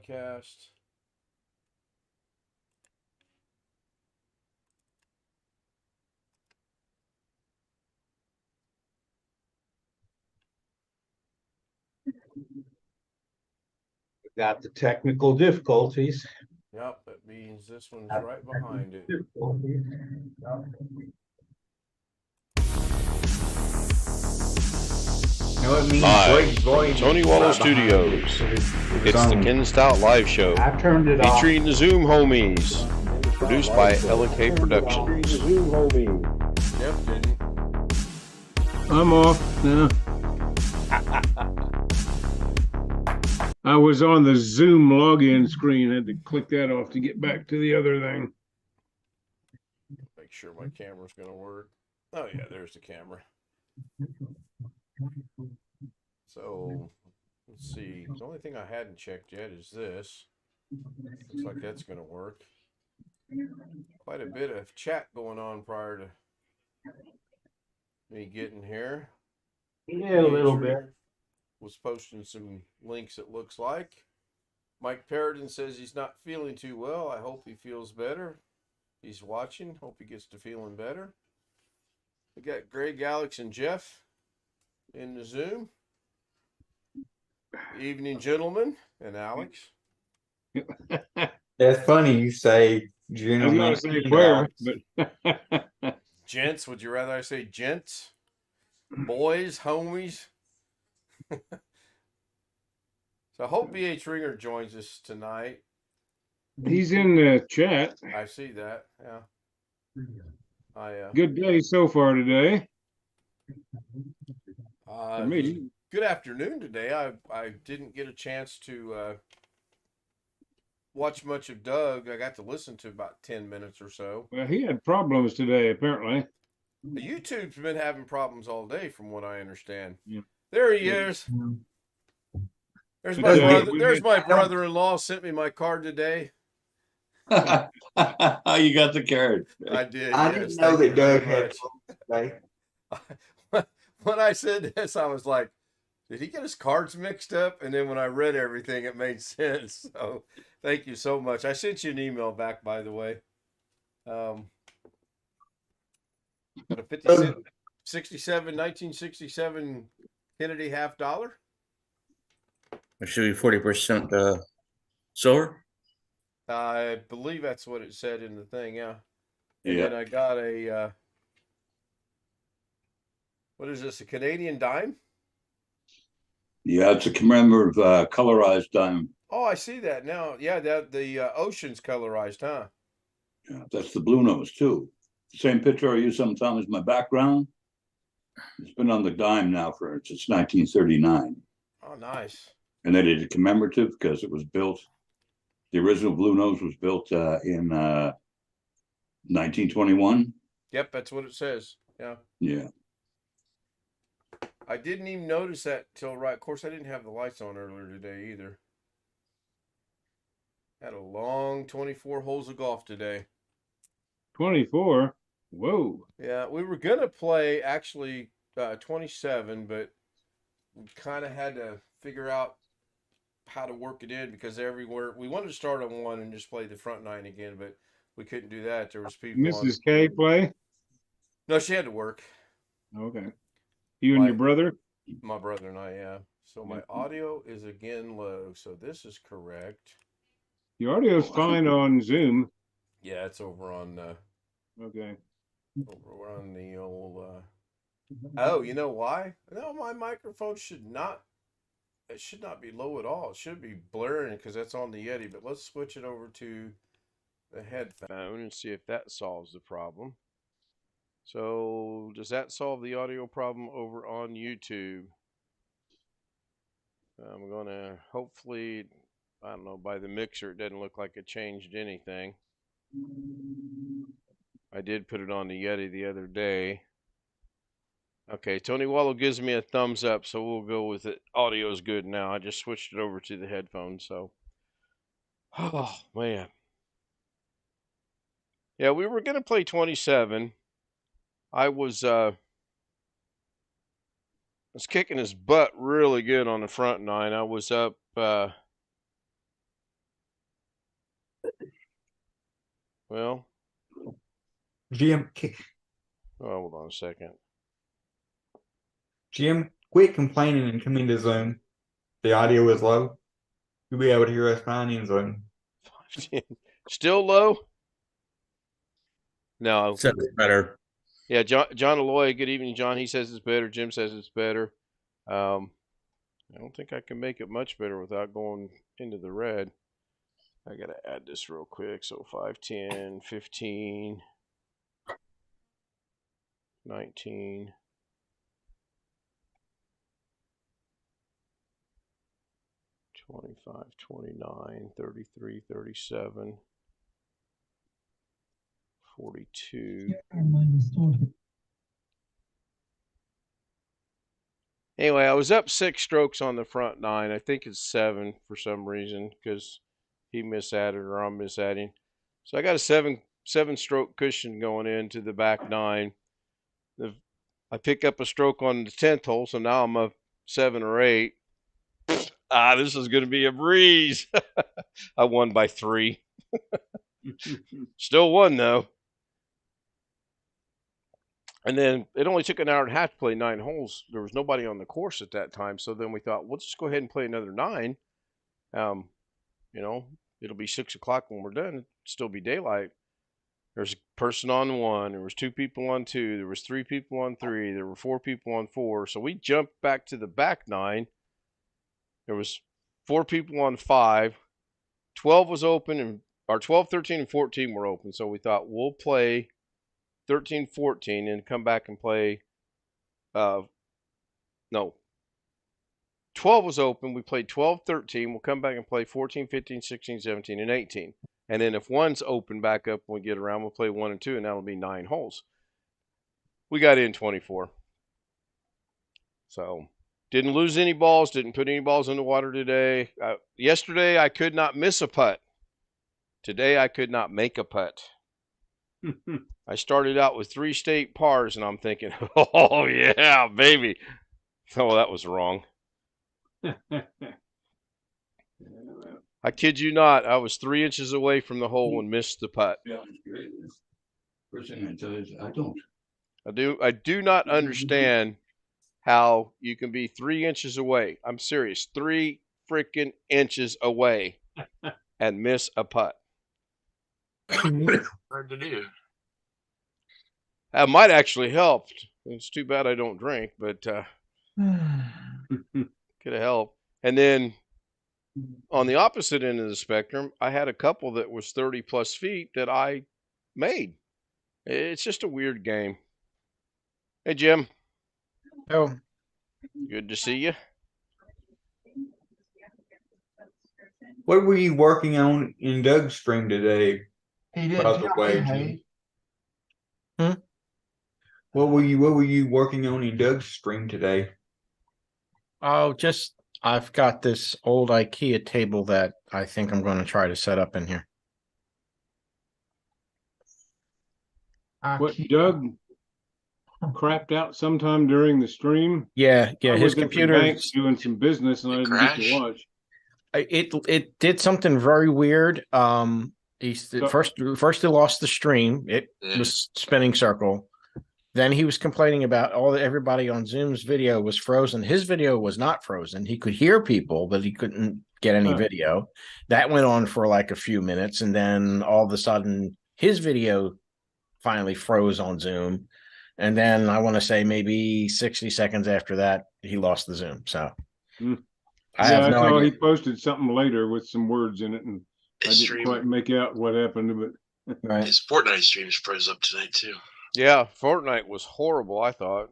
broadcast. Got the technical difficulties. Yep, that means this one's right behind it. No, it means Live Greg's from voice the Tony is Wallow right behind it. Studios, It's it's the on. Ken Stout Live Show, I turned it off. featuring the Zoom homies, produced by LK Productions. Jeff didn't. I'm off now. I was on the Zoom login screen. Had to click that off to get back to the other thing. Make sure my camera's going to work. Oh, yeah, there's the camera. So, let's see. The only thing I hadn't checked yet is this. Looks like that's going to work. Quite a bit of chat going on prior to me getting here. Yeah, a little bit. Was posting some links, it looks like. Mike Paradin says he's not feeling too well. I hope he feels better. He's watching. Hope he gets to feeling better. We got Greg, Alex, and Jeff in the Zoom. Evening, gentlemen, and Alex. That's funny you say I was gentlemen. going to say where, but Gents, would you rather I say gents? Boys, homies? So I hope BH Ringer joins us tonight. he's in the chat. I see that, yeah. Good day so far today. For It was me. good afternoon today. I didn't get a chance to watch much of Doug. I got to listen to about 10 minutes or so. Well, he had problems today, apparently. YouTube's been having problems all day, from what I understand. Yeah. There he is. There's But, my brother. we There's had- my brother-in-law. Sent me my card today. You got the card. I did. I yes, didn't know thank you that Doug very had much. today. When I said this, I was like, did he get his cards mixed up? And then when I read everything, it made sense. So thank you so much. I sent you an email back, by the way. But a 1967 Kennedy $50. It should be 40% silver. I believe that's what it said in the thing, yeah. And Yeah. then I got a, what is this, a Canadian dime? Yeah, it's a commemorative colorized diamond. Oh, I see that now. Yeah, the ocean's colorized, huh? Yeah, that's the blue nose too. The same picture I use sometimes as my background. It's been on the dime now since 1939. Oh, nice. And they did a commemorative because it was built. The original blue nose was built in 1921. Yep, that's what it says. Yeah. Yeah. I didn't even notice that till right. Of course, I didn't have the lights on earlier today either. Had a long 24 holes of golf today. 24. Whoa. Yeah, we were going to play actually 27, but we kind of had to figure out how to work it in because everywhere we wanted to start on one and just play the front nine again, but we couldn't do that. There was people Mrs. K play? No, she had to work. Okay. You and your brother? My brother and I, yeah. So my audio is again low. So this is correct. Your audio's fine on Zoom. Yeah, it's over on Okay. over on the old oh, you know why? No, my microphone should not be low at all. It should be blaring because that's on the Yeti, but let's switch it over to the headphone and see if that solves the problem. So does that solve the audio problem over on YouTube? I'm going to hopefully, I don't know, by the mixer, it doesn't look like it changed anything. I did put it on the Yeti the other day. Okay, Tony Wallow gives me a thumbs up, so we'll go with it. Audio is good now. I just switched it over to the headphones, so. Oh, man. Yeah, we were going to play 27. I was kicking his butt really good on the front nine. I was up Well, Jim, hold on a second. Jim, quit complaining and come into Zoom. The audio is low. You'll be able to hear us fine in Zoom. Still low? No. Said it's better. Yeah, John Aloy, good evening, John. He says it's better. Jim says it's better. I don't think I can make it much better without going into the red. I got to add this real quick. So 5, 10, 15, 19. 25, 29, 33, 37, 42. Anyway, I was up 6 strokes on the front 9. I think it's 7 for some reason because he misadded or I'm misadding. So I got a 7 stroke cushion going into the back 9. I pick up a stroke on the 10th hole, so now I'm a 7 or 8. This is going to be a breeze. I won by 3. Still won, though. And then it only took an hour and a half to play 9 holes. There was nobody on the course at that time. So then we thought, we'll just go ahead and play another 9. You know, it'll be 6 o'clock when we're done. It'll still be daylight. There's a person on 1. There was 2 people on 2. There was 3 people on 3. There were 4 people on 4. So we jumped back to the back 9. There was 4 people on 5. 12 was open, and our 12, 13, and 14 were open. So we thought we'll play 13, 14, and come back and play. No, 12 was open. We played 12, 13. We'll come back and play 14, 15, 16, 17, and 18. And then if 1's open back up when we get around, we'll play 1 and 2, and that'll be 9 holes. We got in 24. So didn't lose any balls. Didn't put any balls in the water today. Yesterday, I could not miss a putt. Today, I could not make a putt. I started out with 3 state pars, and I'm thinking, oh, yeah, baby. Oh, that was wrong. I kid you not. I was 3 inches away from the hole and missed the putt. First thing I tell you is I don't. I do not understand how you can be 3 inches away. I'm serious. 3 freaking inches away and miss a putt. Hard to do. That might actually help. It's too bad I don't drink, but could have helped. And then on the opposite end of the spectrum, I had a couple that was 30 plus feet that I made. It's just a weird game. Hey, Jim. Oh, Good to see you. What were you working on in Doug's stream today? He did. By the way, Jim? Hmm? What were you working on in Doug's stream today? oh, just I've got this old IKEA table that I think I'm going to try to set up in here. What, Doug crapped out sometime during the stream? Yeah, I his was at the computer bank doing some business and I didn't get to watch. it did something very weird. First he lost the stream. It was spinning circle. Then he was complaining about everybody on Zoom's video was frozen. His video was not frozen. He could hear people, but he couldn't get any video. That went on for like a few minutes, and then all of a sudden his video finally froze on Zoom. And then I want to say maybe 60 seconds after that, he lost the Zoom. So I have no idea. He posted something later with some words in it, and I didn't quite make out what happened. But Right. His Fortnite streams froze up tonight too. Yeah, Fortnite was horrible, I thought.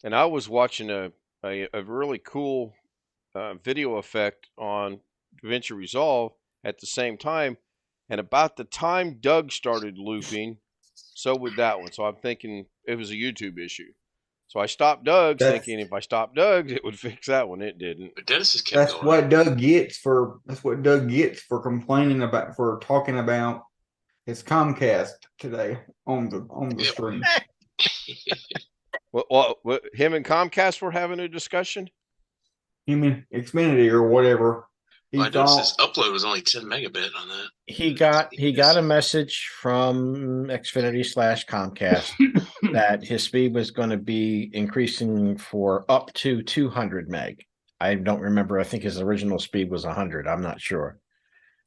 And I was watching a really cool video effect on DaVinci Resolve at the same time. And about the time Doug started looping, so would that one. So I'm thinking it was a YouTube issue. So I stopped Doug's, thinking if I stopped Doug's, it would fix that one. It didn't. But Dennis is kept That's going. what Doug gets for complaining about, for talking about his Comcast today on the stream. What him and Comcast were having a discussion? You mean Xfinity or whatever? Well, I noticed his thought, upload was only 10 megabit on that. He got a message from Xfinity / Comcast that his speed was going to be increasing for up to 200 meg. I don't remember. I think his original speed was 100. I'm not sure.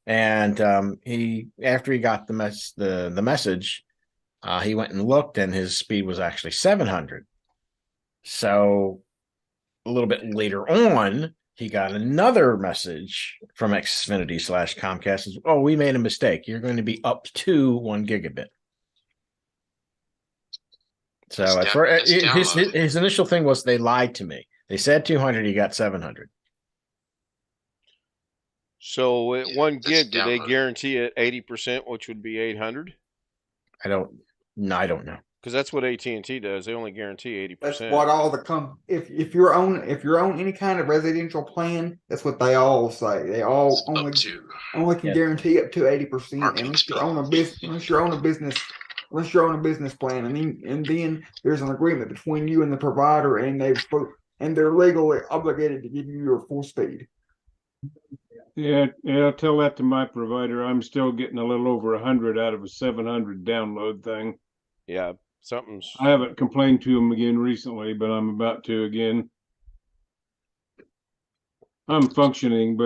And he, after he got the message, he went and looked, and his speed was actually 700. So a little bit later on, he got another message from Xfinity / Comcast. Oh, we made a mistake. You're going to be up to 1 gigabit. So his initial thing was they lied to me. They said 200. He got 700. So at 1 gig, do they download. guarantee it 80%, which would be 800? I don't know. Because that's what AT&T does. They only guarantee 80%. that's what all the if you're on any kind of residential plan, that's what they all say. They all It's up to. only can Yeah. guarantee up to 80% Marketing unless speed. you're on a business plan, and then there's an agreement between you and the provider, and they're legally obligated to give you your full speed. Yeah, I'll tell that to my provider. I'm still getting a little over 100 out of a 700 download thing. Yeah, something's. I haven't complained to him again recently, but I'm about to again. I'm functioning,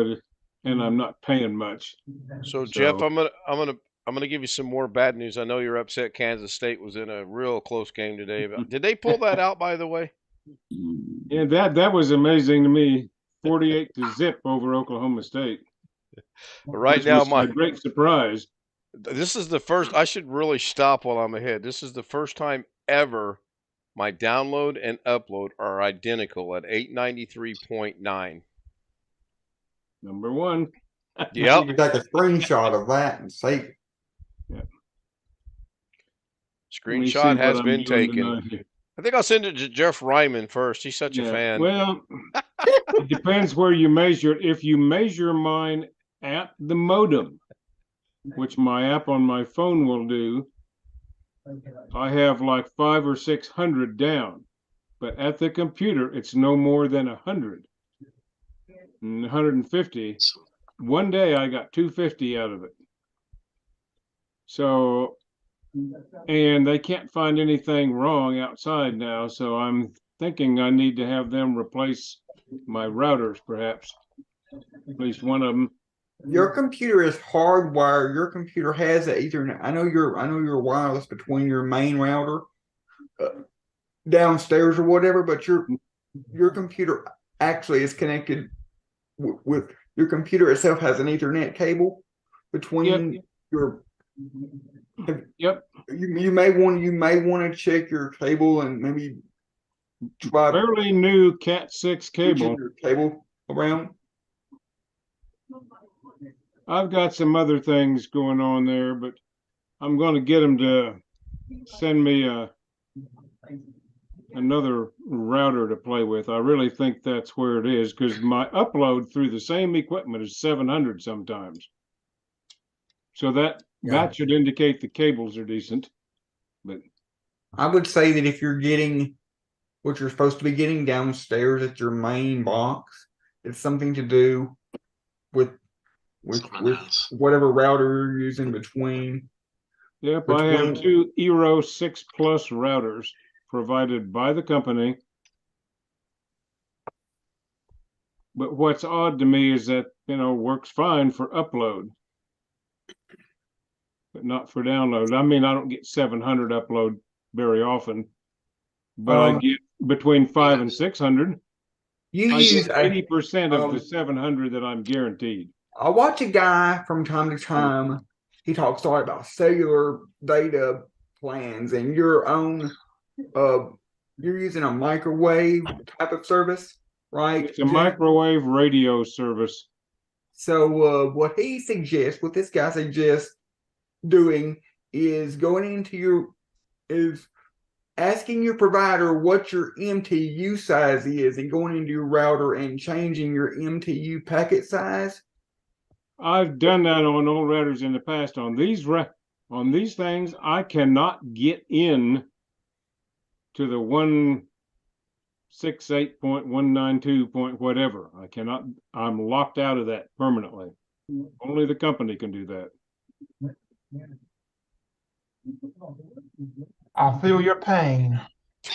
and I'm not paying much. So Jeff, I'm gonna give you some more bad news. I know you're upset. Kansas State was in a real close game today. Did they pull that out, by the way? Yeah, that was amazing to me. 48-0 over Oklahoma State. Right Which now, was a great surprise. This is the first. I should really stop while I'm ahead. This is the first time ever my download and upload are identical at 893.9. Number one. Yep. You can take a screenshot of that and save it. Yeah. Screenshot has been taken. I think I'll send it to Jeff Ryman first. He's such a fan. Well, it depends where you measure it. If you measure mine at the modem, which my app on my phone will do, I have like 500 or 600 down. But at the computer, it's no more than 100, 150. One day I got 250 out of it. So, and they can't find anything wrong outside now. So I'm thinking I need to have them replace my routers, perhaps. At least one of them. Your computer is hardwired. Your computer has an Ethernet. I know you're wireless between your main router downstairs or whatever, but your computer actually is connected with your computer itself has an Ethernet cable between your. Yep. You may want to check your cable and maybe try fairly new Cat 6 cable. Your cable around. I've got some other things going on there, but I'm going to get them to send me another router to play with. I really think that's where it is, because my upload through the same equipment is 700 sometimes. So that should indicate the cables are decent. But I would say that if you're getting what you're supposed to be getting downstairs at your main box, it's something to do with whatever router you're using between. Yep, I have 2 Eero 6 Plus routers provided by the company. But what's odd to me is that, works fine for upload, but not for download. I mean, I don't get 700 upload very often, but I get between 500 and 600. I get 80% of the 700 that I'm guaranteed. I watch a guy from time to time. He talks a lot about cellular data plans and your own. You're using a microwave type of service, right? It's a microwave radio service. So what this guy suggests doing is asking your provider what your MTU size is and going into your router and changing your MTU packet size. I've done that on old routers in the past. On these things, I cannot get in to the 1 68.192 point whatever. I cannot, I'm locked out of that permanently. Only the company can do that. I feel your pain,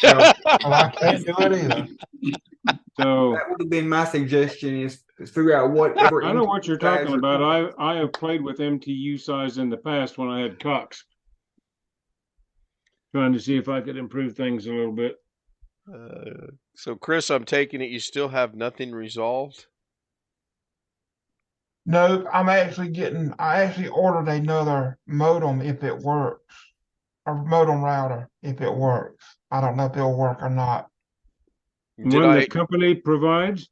Well, but I can't do it either. So that would have been my suggestion is figure out whatever. I know what you're size talking or- about. I have played with MTU size in the past when I had Cox. Trying to see if I could improve things a little bit. So, Chris, I'm taking it you still have nothing resolved? No, I actually ordered another modem if it works, or modem router if it works. I don't know if it'll work or not. One the company provides?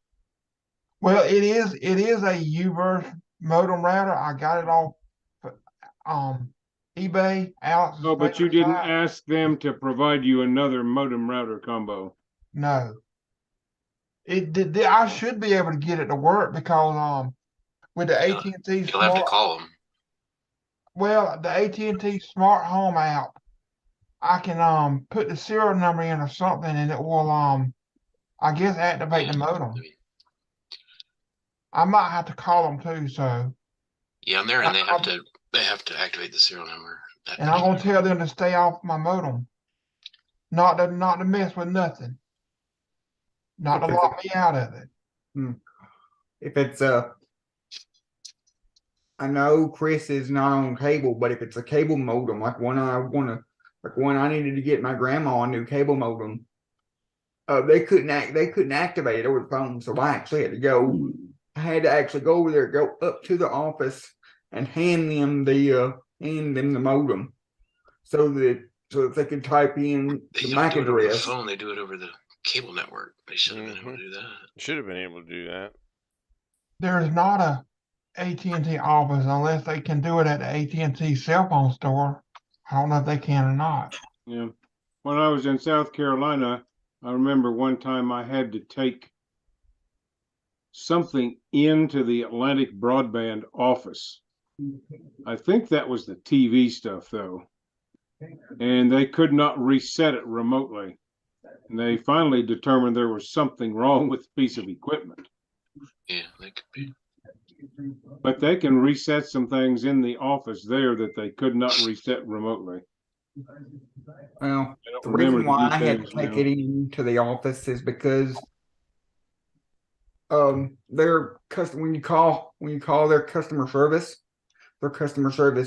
Well, it is a UVerse modem router. I got it off eBay. Alex's Oh, but you favorite didn't site. ask them to provide you another modem router combo. No. It did. I should be able to get it to work because with the Yeah, AT&T You'll have to call them. well, the AT&T Smart Home app, I can put the serial number in or something, and it will I guess activate the modem. I might have to call them too. So, Yeah, on their end, they have to activate the serial number. and I'm gonna tell them to stay off my modem, not to mess with nothing, not to Okay. lock me out of it. If it's I know Chris is not on cable, but if it's a cable modem, like one I needed to get my grandma a new cable modem, they couldn't activate it over the phone, so I actually had to go. I had to actually go over there, go up to the office, and hand them the modem, so that they could type in They the don't MAC do it over the address. phone. They do it over the cable network. They should have been able to do that. Should have been able to do that. There's not a AT&T office unless they can do it at the AT&T cell phone store. I don't know if they can or not. Yeah. When I was in South Carolina, I remember one time I had to take something into the Atlantic Broadband office. I think that was the TV stuff, though. And they could not reset it remotely. And they finally determined there was something wrong with the piece of equipment. Yeah, that could be. But they can reset some things in the office there that they could not reset remotely. Well, I don't the remember reason the why I had to details take now. it into the office is because their when you call their customer service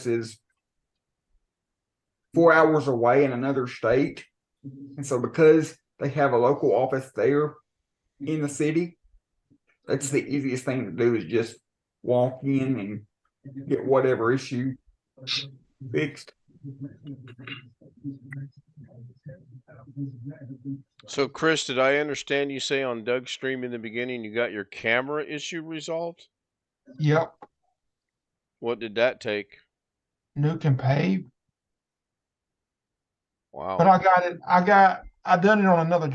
is 4 hours away in another state, and so because they have a local office there in the city, that's the easiest thing to do is just walk in and get whatever issue fixed. So, Chris, did I understand you say on Doug's stream in the beginning you got your camera issue resolved? Yep, What did that take? Nuke and Pave. Wow. But I done it on another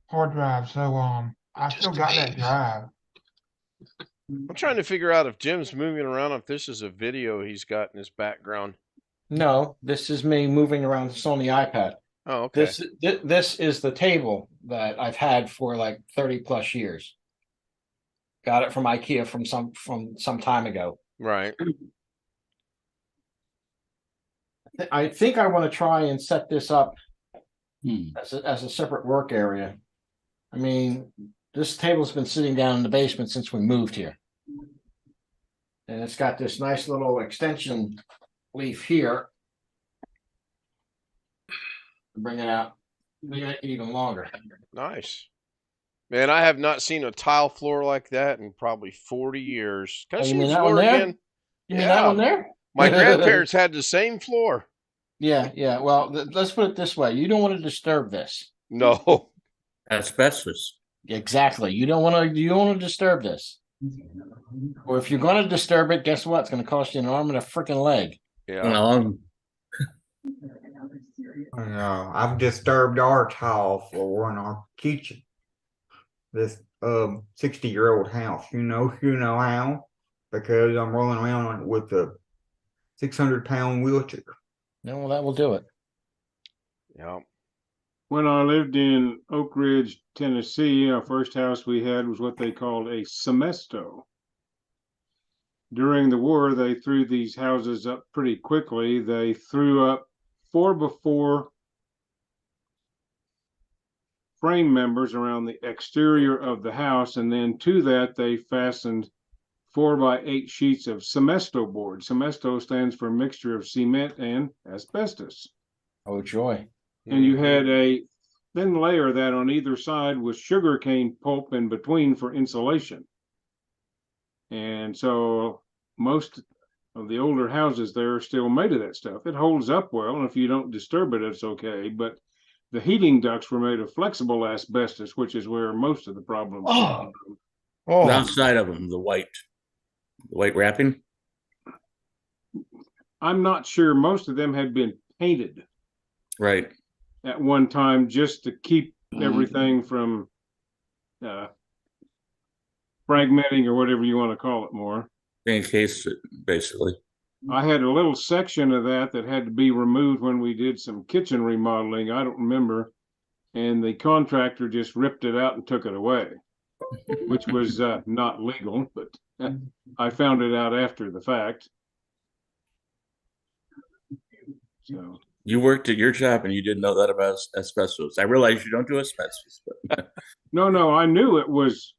hard drive. So I Just still got that Pave. drive. I'm trying to figure out if Jim's moving around, if this is a video he's got in his background. No, this is me moving around. It's on the iPad. Oh, okay. This is the table that I've had for like 30 plus years. Got it from IKEA from some time ago. Right. I think I want to try and set this up Hmm. as a separate work area. I mean, this table's been sitting down in the basement since we moved here. And it's got this nice little extension leaf here. Bring it out, make it even longer. Nice. Man, I have not seen a tile floor like that in probably 40 years. Can I Oh, you see mean the that one floor there? again? You mean that Yeah. one there? My grandparents had the same floor. Yeah. Well, let's put it this way. You don't want to disturb this. No. Asbestos. Exactly. You don't want to disturb this. Or if you're going to disturb it, guess what? It's going to cost you an arm and a freaking leg. Yeah. Well, No, I've disturbed our tile floor in our kitchen. This 60-year-old house. You know how? Because I'm rolling around on it with a 600-pound wheelchair. No, well, that will do it. Yeah. When I lived in Oak Ridge, Tennessee, our first house we had was what they called a semesto. During the war, they threw these houses up pretty quickly. They threw up 4x4 frame members around the exterior of the house, and then to that they fastened 4x8 sheets of semesto board. Semesto stands for mixture of cement and asbestos. Oh joy! And you had a thin layer of that on either side with sugarcane pulp in between for insulation. And so most of the older houses there are still made of that stuff. It holds up well, and if you don't disturb it, it's okay. But the heating ducts were made of flexible asbestos, which is where most of the problems come from. The Oh, outside of them, the white wrapping. I'm not sure. Most of them had been painted Right. at one time just to keep everything from fragmenting or whatever you want to call it more. Encased it, basically. I had a little section of that had to be removed when we did some kitchen remodeling. I don't remember. And the contractor just ripped it out and took it away, which was not legal, but I found it out after the fact. So You worked at your job and you didn't know that about asbestos. I realize you don't do asbestos, but no, I knew it was,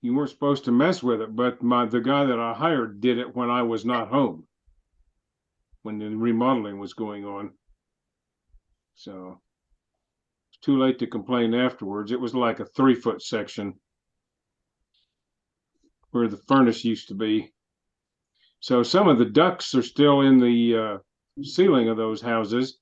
you weren't supposed to mess with it, but the guy that I hired did it when I was not home, when the remodeling was going on. So it's too late to complain afterwards. It was like a 3-foot section where the furnace used to be. So some of the ducts are still in the ceiling of those houses.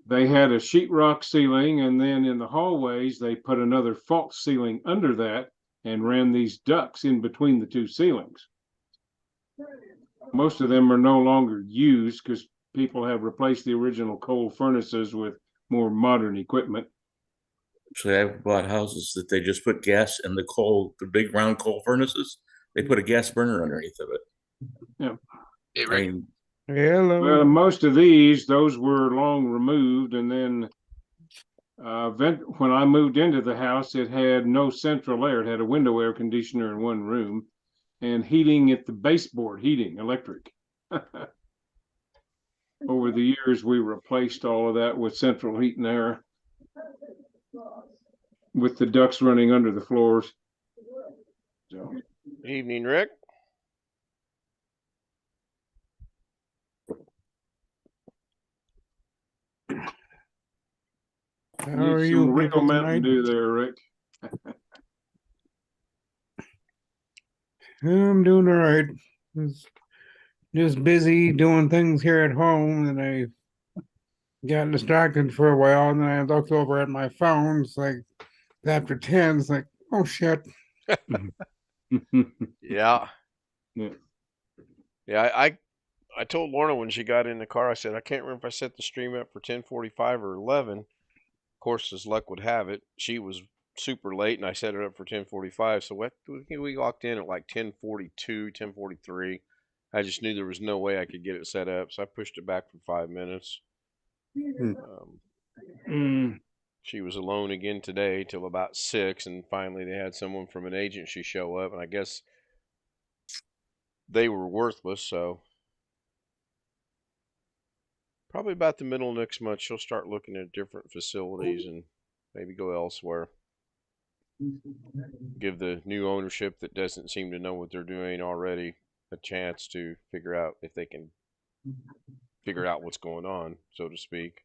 They had a sheetrock ceiling, and then in the hallways, they put another false ceiling under that and ran these ducts in between the two ceilings. Most of them are no longer used because people have replaced the original coal furnaces with more modern equipment. actually I've bought houses that they just put gas in the coal, the big round coal furnaces. They put a gas burner underneath of it. Yeah. Hey, I Rick, mean, Well, most of those were long removed, and then when I moved into the house, it had no central air. It had a window air conditioner in one room and heating at the baseboard, heating, electric. Over the years, we replaced all of that with central heat and air, with the ducts running under the floors. So, Evening, Rick. How are you real Mountain Dew there, Rick? I'm doing all right. Just busy doing things here at home, and I got distracted for a while, and then I looked over at my phone. It's like after 10, it's like, oh shit. Yeah. Yeah. Yeah, I told Lorna when she got in the car, I said, I can't remember if I set the stream up for 10:45 or 11. Of course, as luck would have it, she was super late, and I set it up for 10:45. So we walked in at like 10:42, 10:43. I just knew there was no way I could get it set up, so I pushed it back for 5 minutes. She was alone again today till about 6, and finally they had someone from an agency show up, and I guess they were worthless, so probably about the middle of next month she'll start looking at different facilities and maybe go elsewhere. Give the new ownership that doesn't seem to know what they're doing already a chance to figure out if they can figure out what's going on, so to speak.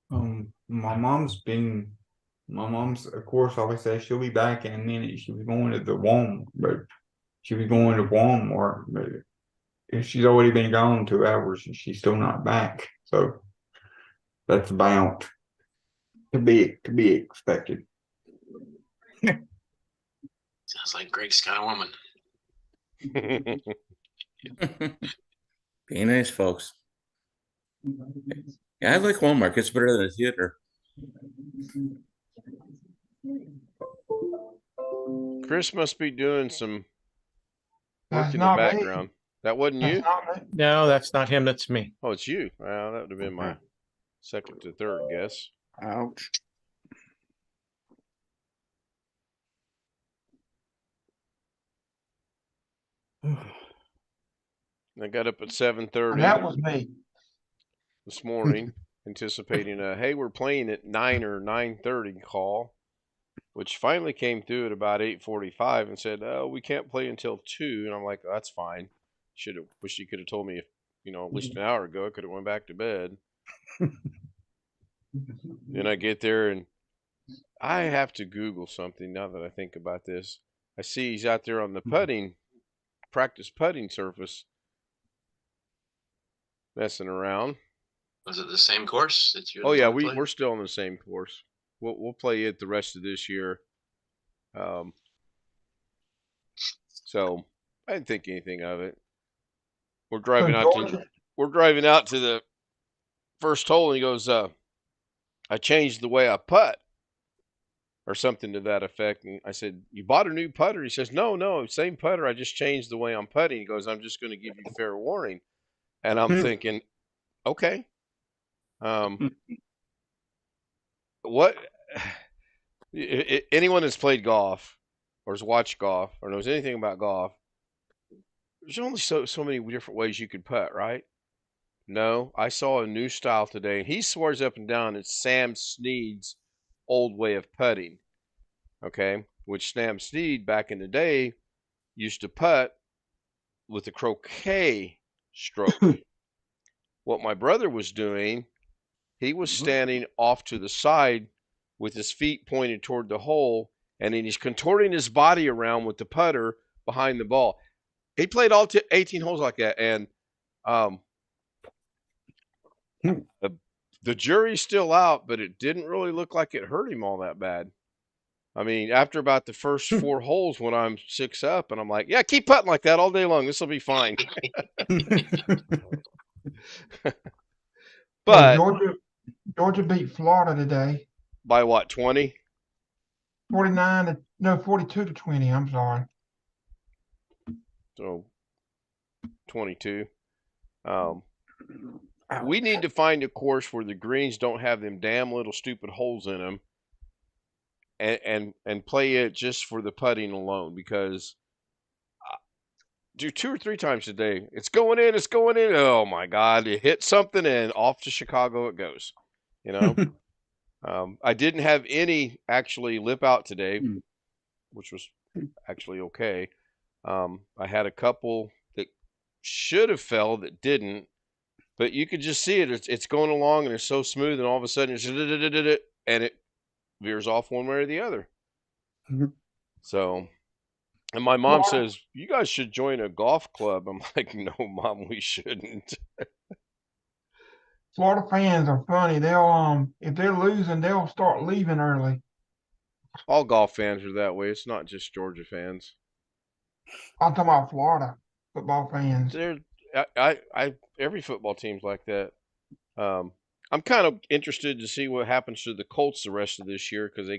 My mom's of course always says she'll be back in a minute. She was going to the Walmart, but she's already been gone 2 hours and she's still not back. So that's about to be expected. sounds like Greg's kind of woman. be nice, folks. Yeah, I like Walmart. It's better than a theater. Chris must be doing some work That's in the not me. background. That wasn't That's you? not me. No, that's not him. That's me. Oh, it's you. Well, that would have been my second to third guess. Ouch. I got up at 7:30 That was me. this morning, anticipating a hey, we're playing at 9 or 9:30 call, which finally came through at about 8:45 and said, "Oh, we can't play until 2." And I'm like, oh, "That's fine." Should have wished you could have told me, at least an hour ago. I could have went back to bed. Then I get there and I have to Google something now that I think about this. I see he's out there on the practice putting surface, messing around. Was it the same course that you? Oh yeah, we're still on the same course. We'll play it the rest of this year. So I didn't think anything of it. We're driving out to the first hole, and he goes, "I changed the way I putt," or something to that effect. And I said, "You bought a new putter?" He says, "No, same putter. I just changed the way I'm putting." He goes, "I'm just going to give you fair warning." And I'm thinking, okay, what? Anyone that's played golf or has watched golf or knows anything about golf, there's only so many different ways you could putt, right? No, I saw a new style today, and he swears up and down it's Sam Snead's old way of putting. Okay, which Sam Snead back in the day used to putt with a croquet stroke. What my brother was doing, he was standing off to the side with his feet pointed toward the hole, and then he's contorting his body around with the putter behind the ball. He played all 18 holes like that, and the jury's still out, but it didn't really look like it hurt him all that bad. I mean, after about the first 4 holes when I'm 6 up, and I'm like, yeah, keep putting like that all day long. This will be fine. But Georgia beat Florida today. By what, 20? 42-20. I'm sorry. So 22. We need to find a course where the greens don't have them damn little stupid holes in them, and play it just for the putting alone, because do 2 or 3 times a day. It's going in. Oh my God! It hit something and off to Chicago it goes. I didn't have any actually lip out today, which was actually okay. I had a couple that should have fell that didn't, but you could just see it. It's going along and it's so smooth, and all of a sudden and it veers off one way or the other. So, and my mom says, "You guys should join a golf club." I'm like, "No, Mom, we shouldn't." Florida fans are funny. They'll if they're losing, they'll start leaving early. All golf fans are that way. It's not just Georgia fans. I'm talking about Florida football fans. Every football team's like that. I'm kind of interested to see what happens to the Colts the rest of this year, because they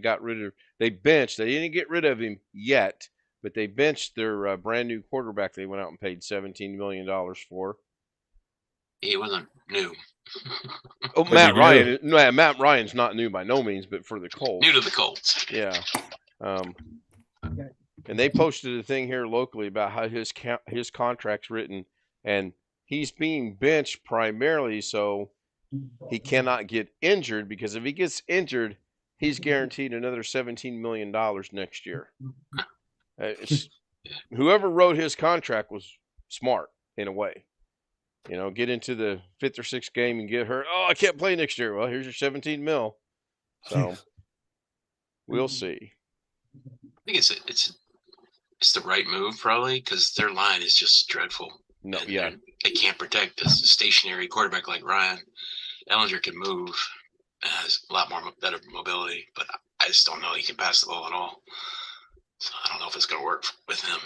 benched. They didn't get rid of him yet, but they benched their brand new quarterback. They went out and paid $17 million for. He wasn't new. Oh, Matt Ryan. No, Matt Ryan's not new by no means, but for the Colts. New to the Colts. Yeah. And they posted a thing here locally about how his contract's written, and he's being benched primarily so he cannot get injured, because if he gets injured, he's guaranteed another $17 million next year. Whoever wrote his contract was smart in a way. Get into the 5th or 6th game and get hurt. Oh, I can't play next year. Well, here's your 17 mil. So we'll see. I think it's the right move, probably, because their line is just dreadful. No, yeah. They can't protect a stationary quarterback like Ryan. Ellinger can move, has a lot more better mobility, but I just don't know he can pass the ball at all. So I don't know if it's going to work with him.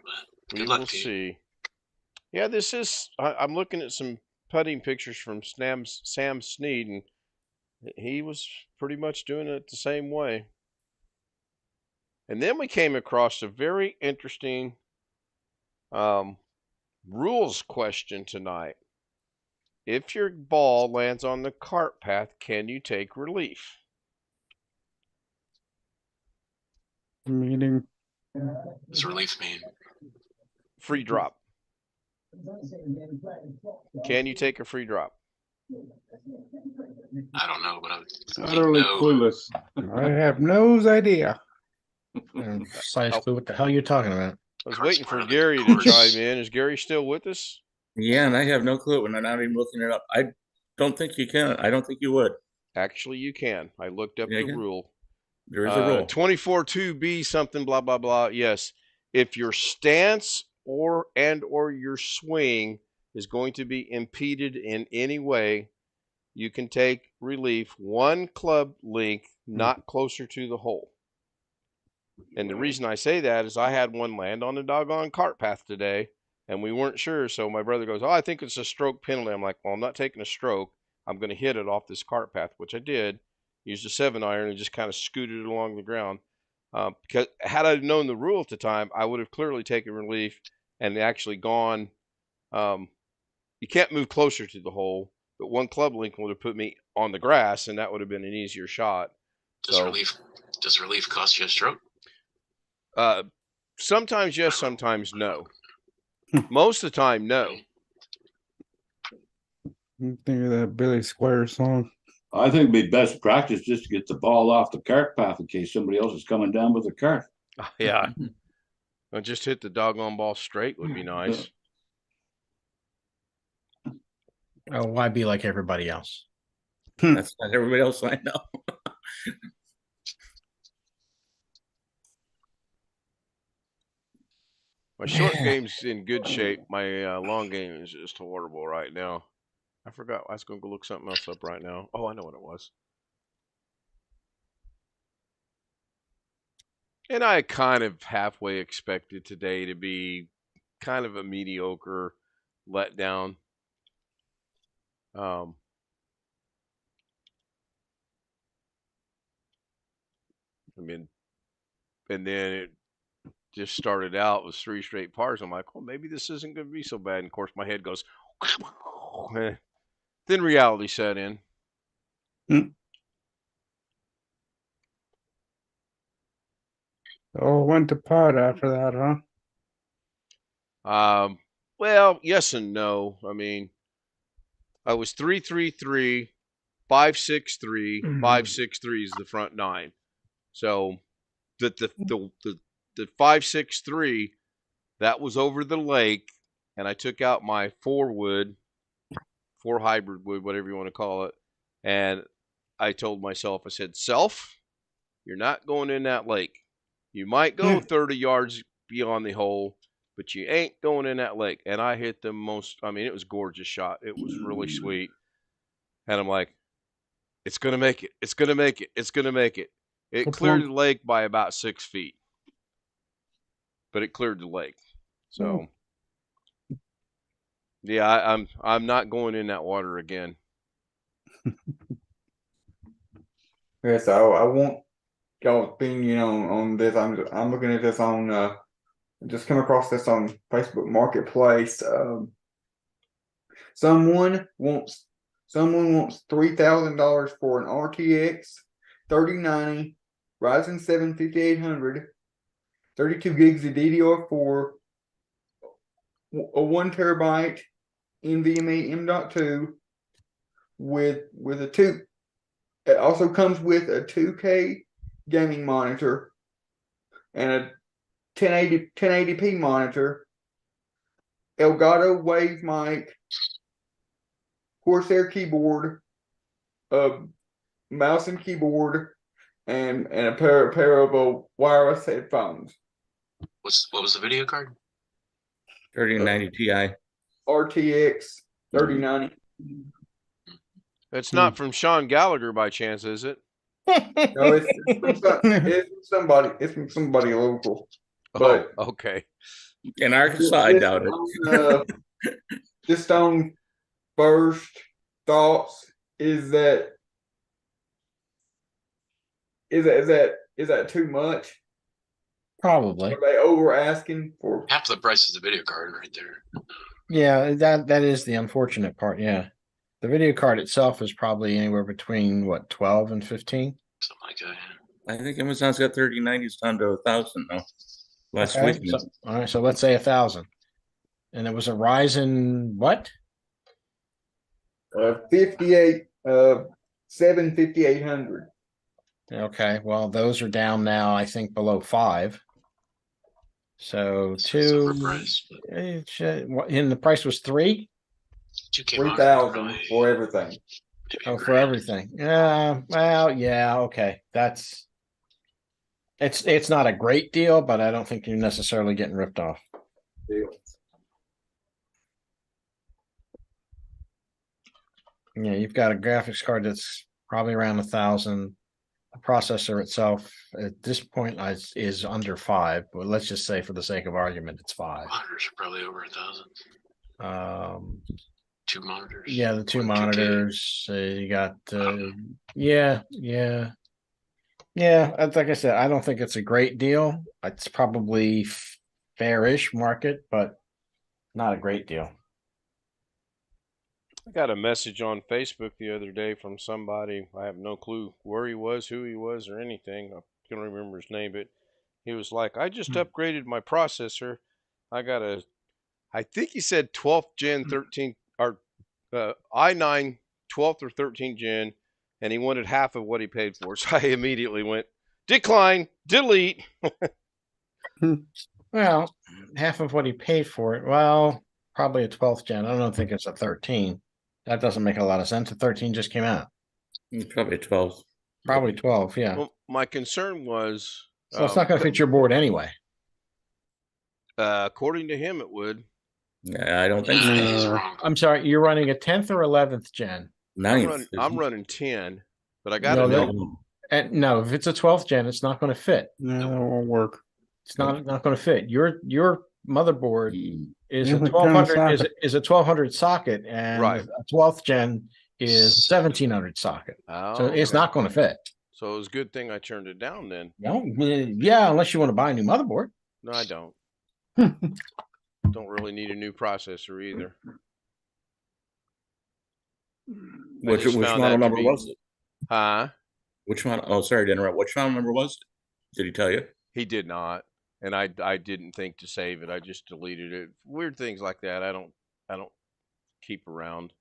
But good luck to you. See. Yeah, this is. I'm looking at some putting pictures from Sam Snead, and he was pretty much doing it the same way. And then we came across a very interesting rules question tonight. If your ball lands on the cart path, can you take relief? Meaning, What's relief mean? Free drop. Can you take a free drop? I don't know, but I would think Utterly no. clueless. I have no idea. Size clue what the hell you're talking about. I was Cart's waiting part for of the Gary to course. chime in. Is Gary still with us? Yeah, and I have no clue, and I'm not even looking it up. I don't think you can. I don't think you would. Actually, you can. I looked up Yeah, the you can. rule. There is a rule. 24.2b something blah blah blah. Yes, if your stance or your swing is going to be impeded in any way, you can take relief one club length, not closer to the hole. And the reason I say that is I had one land on the doggone cart path today, and we weren't sure. So my brother goes, "Oh, I think it's a stroke penalty." I'm like, "Well, I'm not taking a stroke. I'm going to hit it off this cart path," which I did. Used a 7-iron and just kind of scooted it along the ground. Because had I known the rule at the time, I would have clearly taken relief and actually gone. You can't move closer to the hole, but one club length would have put me on the grass, and that would have been an easier shot. Does relief cost you a stroke? Sometimes yes, sometimes no. Most of the time, no. I'm thinking of that Billy Squire song. I think it'd be best practice just to get the ball off the cart path in case somebody else is coming down with a cart. Yeah. Well, just hit the doggone ball straight would be nice. Oh, why be like everybody else? That's not everybody else I know. My short game's in good shape. My long game is just horrible right now. I forgot. I was going to go look something else up right now. Oh, I know what it was. And I kind of halfway expected today to be kind of a mediocre letdown. I mean, and then it just started out with 3 straight pars. I'm like, well, maybe this isn't going to be so bad. And of course, my head goes. Then reality set in. Oh, went to pot after that, huh? Well, yes and no. I mean, I was 3-3-3, 5-6-3, 5-6-3 is the front 9. So the 5-6-3 that was over the lake, and I took out my 4 hybrid wood, whatever you want to call it, and I told myself, I said, "Self, you're not going in that lake. You might go 30 yards beyond the hole, but you ain't going in that lake." And I hit the most, I mean, it was a gorgeous shot. It was really sweet. And I'm like, it's going to make it. It's going to make it. It's going to make it. It cleared the lake by about 6 feet. But it cleared the lake. So, yeah, I'm not going in that water again. Yeah, so I want y'all's opinion on this. I'm looking at this on just come across this on Facebook Marketplace. Someone wants $3,000 for an RTX 3090 Ryzen 7 5800, 32 gigs of DDR4, a 1 terabyte NVMe M.2 with a 2. It also comes with a 2K gaming monitor and a 1080p monitor, Elgato Wave mic, Corsair keyboard, mouse and keyboard, and a pair of wireless headphones. What was the video card? 3090 Ti. RTX 3090. It's not from Sean Gallagher by chance, is it? No, it's from somebody local. But okay. In Arkansas, I doubt it. Just on first thoughts, is that too much? Probably. Are they over asking for Half the price is the video card right there. Yeah, that is the unfortunate part. Yeah. The video card itself is probably anywhere between what, 12 and 15. Something like that. Yeah. I think Amazon's got 3090s down to 1,000 now. Last Okay. week. So, all right, so let's say 1,000. And it was a Ryzen what? 58, 5800. Okay, well, those are down now, I think, below 5. So It's two, overpriced, but and the price was 3? 2K 3,000 for everything. Oh, for everything. Yeah, well, yeah, okay. It's not a great deal, but I don't think you're necessarily getting ripped off. Yeah, you've got a graphics card that's probably around 1,000. The processor itself at this point is under 5, but let's just say for the sake of argument, it's 5. monitors are probably over 1,000. 2 monitors. Yeah, the 2 1 2K. monitors. You got yeah. Like I said, I don't think it's a great deal. It's probably fairish market, but not a great deal. I got a message on Facebook the other day from somebody. I have no clue where he was, who he was, or anything. I can't remember his name, but he was like, I just upgraded my processor. I got I think he said 12th gen 13 or i9 12th or 13th gen, and he wanted half of what he paid for. So I immediately went, decline, delete. Well, half of what he paid for it. Well, probably a 12th gen. I don't think it's a 13. That doesn't make a lot of sense. The 13 just came out. Probably 12. Probably 12, yeah. Well, my concern was, So it's not going to fit your board anyway. according to him, it would. Yeah, I don't think so. He's wrong. I'm sorry, you're running a 10th or 11th gen? Ninth. I'm running 10, but I got No, to no. know. And no, if it's a 12th gen, it's not going to fit. No, that won't work. It's not going to fit. Your motherboard is a Different kind of 1200 socket. is a 1200 socket, and Right. a 12th gen is 1700 socket. Oh, So it's okay. not going to fit. So it was a good thing I turned it down then. No, yeah, unless you want to buy a new motherboard. No, I don't. Don't really need a new processor either. Which just found model that to number be- was it? Huh? Which one? Oh, sorry to interrupt. Which model number was it? Did he tell you? He did not, and I didn't think to save it. I just deleted it. Weird things like that. I don't keep around.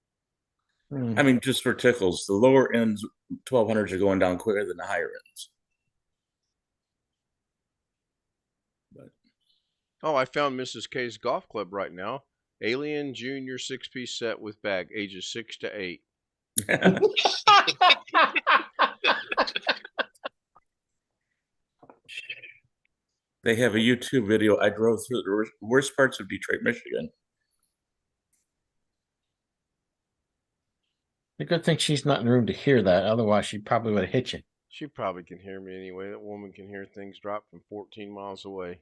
I mean, just for tickles, the lower ends 1200s are going down quicker than the higher ends. Oh, I found Mrs. K's golf club right now. Alien Junior 6-piece set with bag, ages 6 to 8. They have a YouTube video. I drove through the worst parts of Detroit, Michigan. The good thing she's not in the room to hear that. Otherwise, she probably would have hit you. She probably can hear me anyway. That woman can hear things drop from 14 miles away.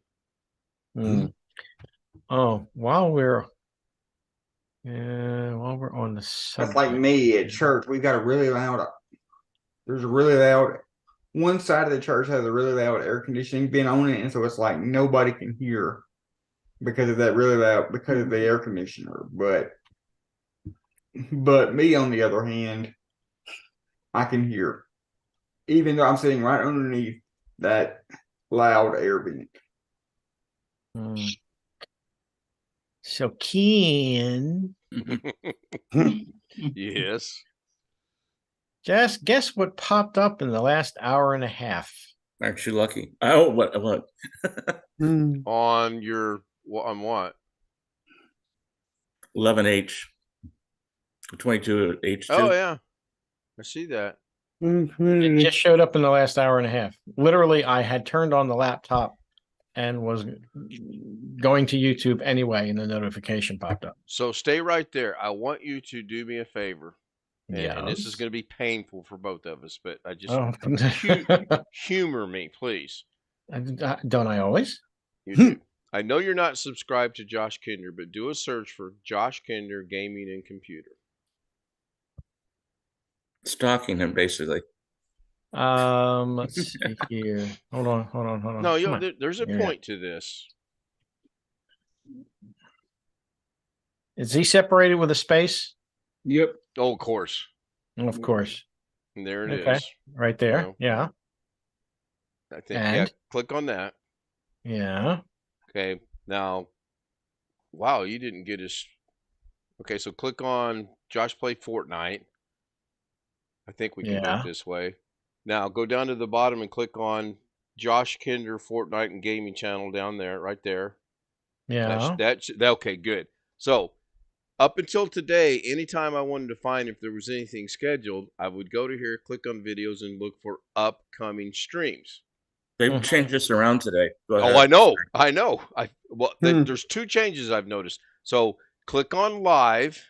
Oh, while we're on the subject. That's like me at church. We got a really loud. There's a really loud. One side of the church has a really loud air conditioning bin on it, and so it's like nobody can hear because of that really loud because of the air conditioner. But me, on the other hand, I can hear, even though I'm sitting right underneath that loud air vent. So Ken, Yes. just guess what popped up in the last hour and a half. Aren't you lucky? Oh, what? On your on what? 11H, 22H2. Oh yeah, I see that. It just showed up in the last hour and a half. Literally, I had turned on the laptop and was going to YouTube anyway, and the notification popped up. So stay right there. I want you to do me a favor. And this is Yes. going to be painful for both of us, but I just Oh. humor me, please. Don't I always? You do. I know you're not subscribed to Josh Kinder, but do a search for Josh Kinder Gaming and Computer. Stalking him, basically. Let's see here. Hold on. No, Come on. there's a Here we go. point to this. Is he separated with a space? Yep. Oh, of course. Of course. And there it is. Okay. Right there. No. Yeah. I think, And? yeah, click on that. Yeah. Okay. Now, wow, you didn't get his. Okay, so click on Josh Play Fortnite. I think we can do Yeah. it this way. Now, go down to the bottom and click on Josh Kinder Fortnite and Gaming Channel down there, right there. Yeah. Okay, good. So, up until today, anytime I wanted to find if there was anything scheduled, I would go to here, click on videos, and look for upcoming streams. They've changed this around today. Go Oh, ahead. I know. There's two changes I've noticed. So click on live.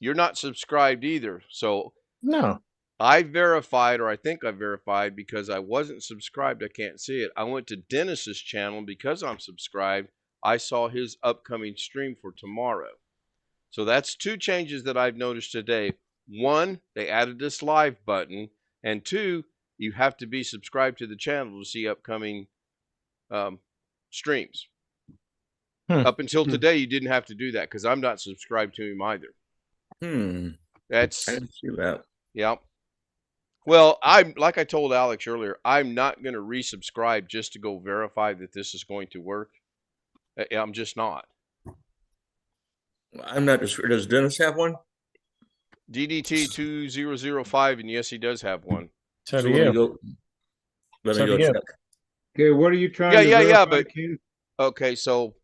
You're not subscribed either. So No. I verified, or I think I verified, because I wasn't subscribed. I can't see it. I went to Dennis's channel because I'm subscribed. I saw his upcoming stream for tomorrow. So that's two changes that I've noticed today. One, they added this live button, and two, you have to be subscribed to the channel to see upcoming streams. Up until today, you didn't have to do that because I'm not subscribed to him either. That's I didn't see that. Yeah. Well, like I told Alex earlier, I'm not going to resubscribe just to go verify that this is going to work. I'm just not. I'm not sure. Does Dennis have one? DDT 2005, and yes, he does have one. So do let you. me go. Let me go check. Okay, what are you trying to Yeah, verify, but Ken? okay, so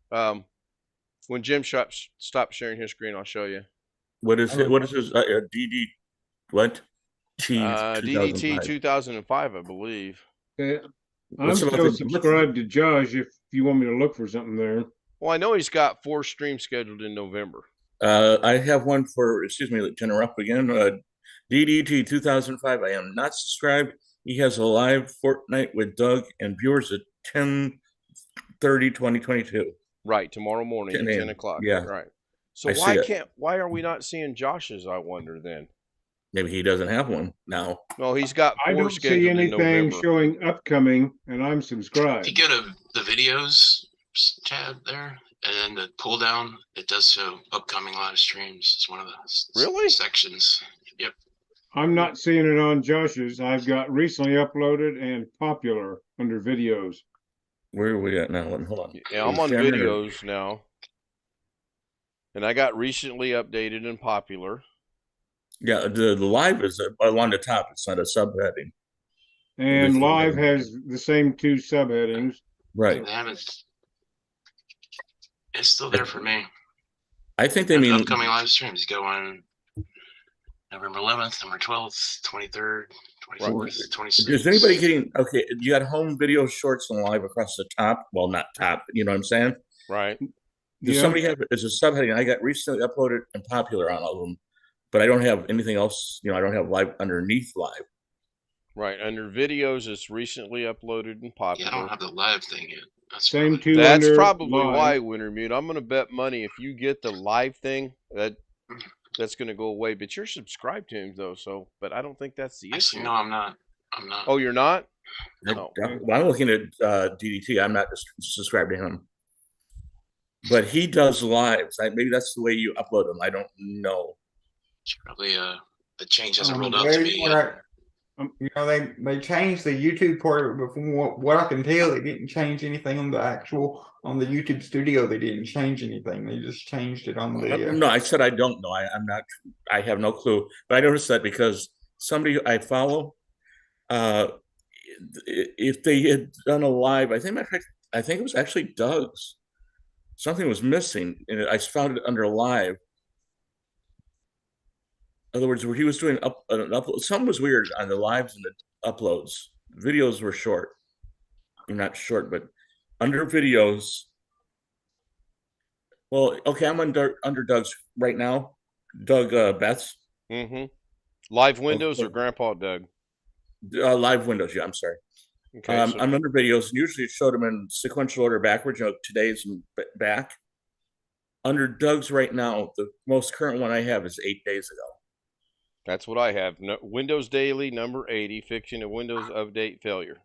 when Jim stops sharing his screen, I'll show you. What is it? What is his DD? What? DDT 2005, I believe. Okay. I'm What's about still the- subscribed to Josh if you want me to look for something there. Well, I know he's got 4 streams scheduled in November. I have one for, excuse me, to interrupt again. DDT 2005. I am not subscribed. He has a live Fortnite with Doug and viewers at 10/30/2022. Right, tomorrow morning at 10 o'clock. Yeah. Right. So why are we not seeing Josh's, I wonder then? Maybe he doesn't have one now. No, he's got 4 I don't scheduled see in anything November. showing upcoming, and I'm If subscribed. you go to the videos tab there, and then the pull down, it does show upcoming live streams. It's one of the Really? sections. Yep. I'm not seeing it on Josh's. I've got recently uploaded and popular under videos. Where are we at now? Hold on. Yeah, I'm on videos now. And I got recently updated and popular. Yeah, the live is along the top. It's not a subheading. And live has the same 2 subheadings. Right. They haven't. It's still there for me. I think they mean upcoming live streams go on November 11th, November 12th, 23rd, 24th, 26th. Is anybody getting okay? You got home video shorts and live across the top. Well, not top. You know what I'm saying? Right. Does somebody have as a subheading? I got recently uploaded and popular on all of them, but I don't have anything else. You know, I don't have live underneath live. Right. Under videos, it's recently uploaded and popular. Yeah, I don't have the live thing yet. That's Same 2 That's under probably live. why, Wintermute. I'm going to bet money if you get the live thing, that's going to go away. But you're subscribed to him, though, so, but I don't think that's the issue. Actually, no, I'm not. Oh, you're not? No. Well, I'm looking at DDT. I'm not subscribed to him. But he does lives. Maybe that's the way you upload them. I don't know. It's probably the change hasn't rolled out to me yet. You know, they changed the YouTube part, but from what I can tell, they didn't change anything on the YouTube studio. They didn't change anything. They just changed it on the. No, I said I don't know. I'm not. I have no clue. But I noticed that because somebody I follow, if they had done a live, I think it was actually Doug's. Something was missing, and I found it under live. In other words, where he was doing an upload, something was weird on the lives and the uploads. Videos were short. Not short, but under videos. Well, okay, I'm under Doug's right now. Doug Beth's. Mm-hmm. Live windows or Grandpa Doug? Live windows, yeah, I'm sorry. Okay, I'm under videos, and usually it showed them in sequential order backwards, today's and back. Under Doug's right now, the most current one I have is 8 days ago. That's what I have. Windows Daily, number 80, fixing a Windows update failure.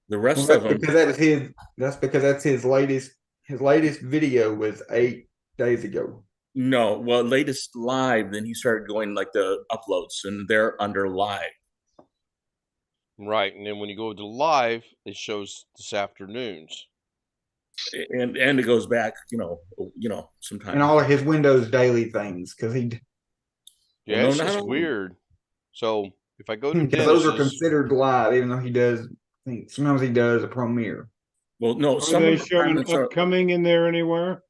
The Well, rest that's of them, because that was his. That's because that's his latest. His latest video was 8 days ago. no. Well, latest live, then he started going like the uploads, and they're under live. Right, and then when you go to live, it shows this afternoon's. And it goes back, sometimes. And all of his Windows daily things, because he Yeah, Well, no, it's not just all. weird. So if I go to because those are Dennis's, considered live, even though he does. I think sometimes he does a premiere. Well, no, Are some they of the showing comments are. upcoming in there anywhere?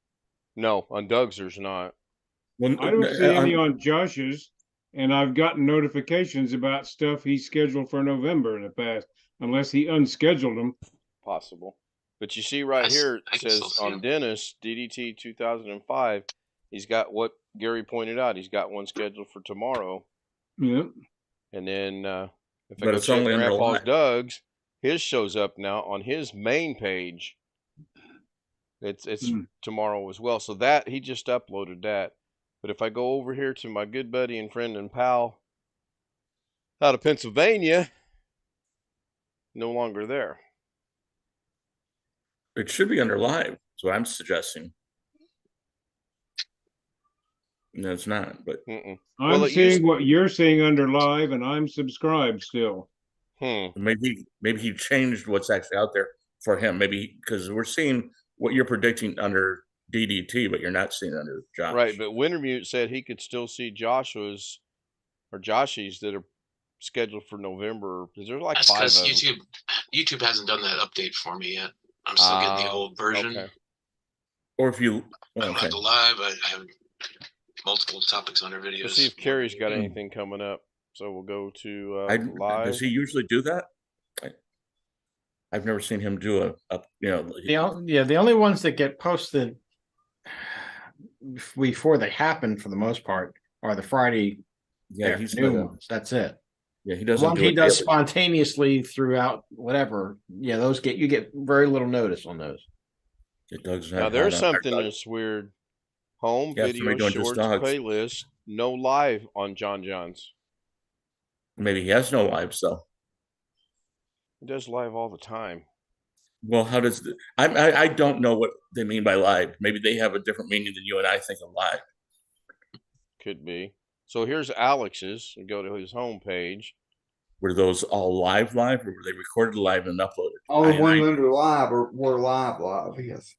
no, on Doug's there's not. Well, I don't see any on Josh's, and I've gotten notifications about stuff he scheduled for November in the past, unless he unscheduled them. Possible. But you see right here, it says on Dennis, DDT 2005, he's got what Gary pointed out. He's got one scheduled for tomorrow. Yep. And then if I But go it's check only under Grandpa's live. Doug's, his shows up now on his main page. It's tomorrow as well. So that he just uploaded that. But if I go over here to my good buddy and friend and pal out of Pennsylvania, no longer there. It should be under live. That's what I'm suggesting. No, it's not. But Mm-mm. I'm Well, it seeing used- what you're seeing under live, and I'm subscribed still. maybe he changed what's actually out there for him. Maybe because we're seeing what you're predicting under DDT, but you're not seeing under Josh. Right, but Wintermute said he could still see Joshua's or Joshy's that are scheduled for November because there's like That's 5 of because them. YouTube hasn't done that update for me yet. I'm still getting the old version. Okay. Or if you, I don't have the live. I have multiple topics under videos. Let's see if Carrie's got anything coming up. So we'll go to live. Does he usually do that? I've never seen him do The only ones that get posted before they happen, for the most part, are the Friday afternoon ones. That's it. Yeah, he The doesn't. one he does spontaneously throughout whatever. Yeah, those you get very little notice on those. Now there's something that's weird. Home video shorts playlist, no live on John's. Maybe he has no lives though. He does live all the time. Well, how does I don't know what they mean by live. Maybe they have a different meaning than you and I think of live. Could be. So here's Alex's. We go to his home page. Were those all live, or were they recorded live and uploaded? All the ones under live were live. Yes.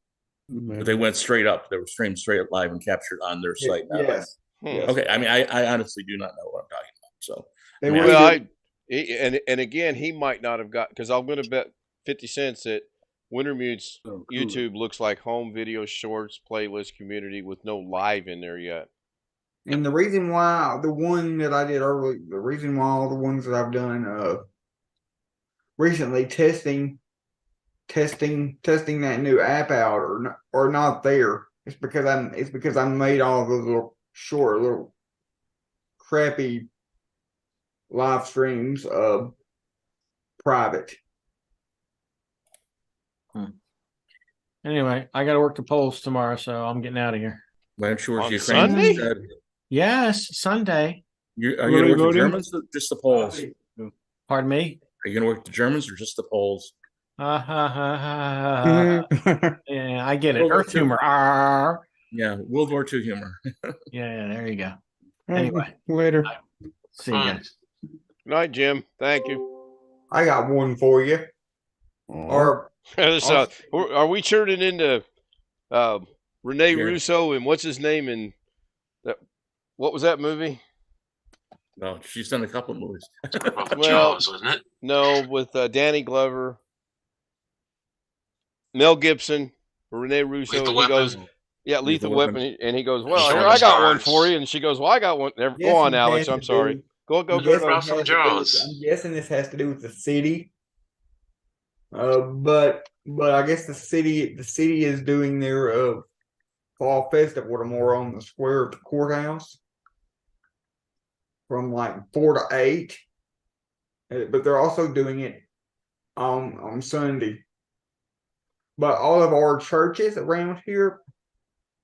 But they went straight up. They were streamed straight up live and captured on their site. Yes. Okay. I mean, I honestly do not know what I'm talking about. So and again, he might not have got, because I'm going to bet 50 cents that Wintermute's YouTube looks like home video shorts playlist community with no live in there yet. And the reason why the one that I did early, the reason why all the ones that I've done recently testing that new app out or not there, it's because I made all those little crappy live streams private. Anyway, I got to work the polls tomorrow, so I'm getting out of here. Why don't you work On Ukraine Sunday? instead? Yes, Sunday. Are you going to work the Germans or just the Poles? Pardon me? Are you going to work the Germans or just the Poles? Yeah, I get it. Earth humor. Yeah, World War II humor. Yeah, there you go. Anyway, later. See you guys. Good night, Jim. Thank you. I got one for you. Or So, are we turning into Rene Russo and what's his name in that? What was that movie? No, she's done a couple of movies. Jaws, wasn't it? No, with Danny Glover, Mel Gibson, Rene Russo. Lethal He Weapon. goes, yeah, Lethal Weapon. And he goes, well, Showing here, I the got one stars. for you. And she goes, well, I got one. Go on, Alex. I'm sorry. Go. I'm guessing From it has to do with- Jaws. I'm guessing this has to do with the city. But I guess the city is doing their fall festival tomorrow on the square of the courthouse from like 4 to 8. But they're also doing it on Sunday. But all of our churches around here,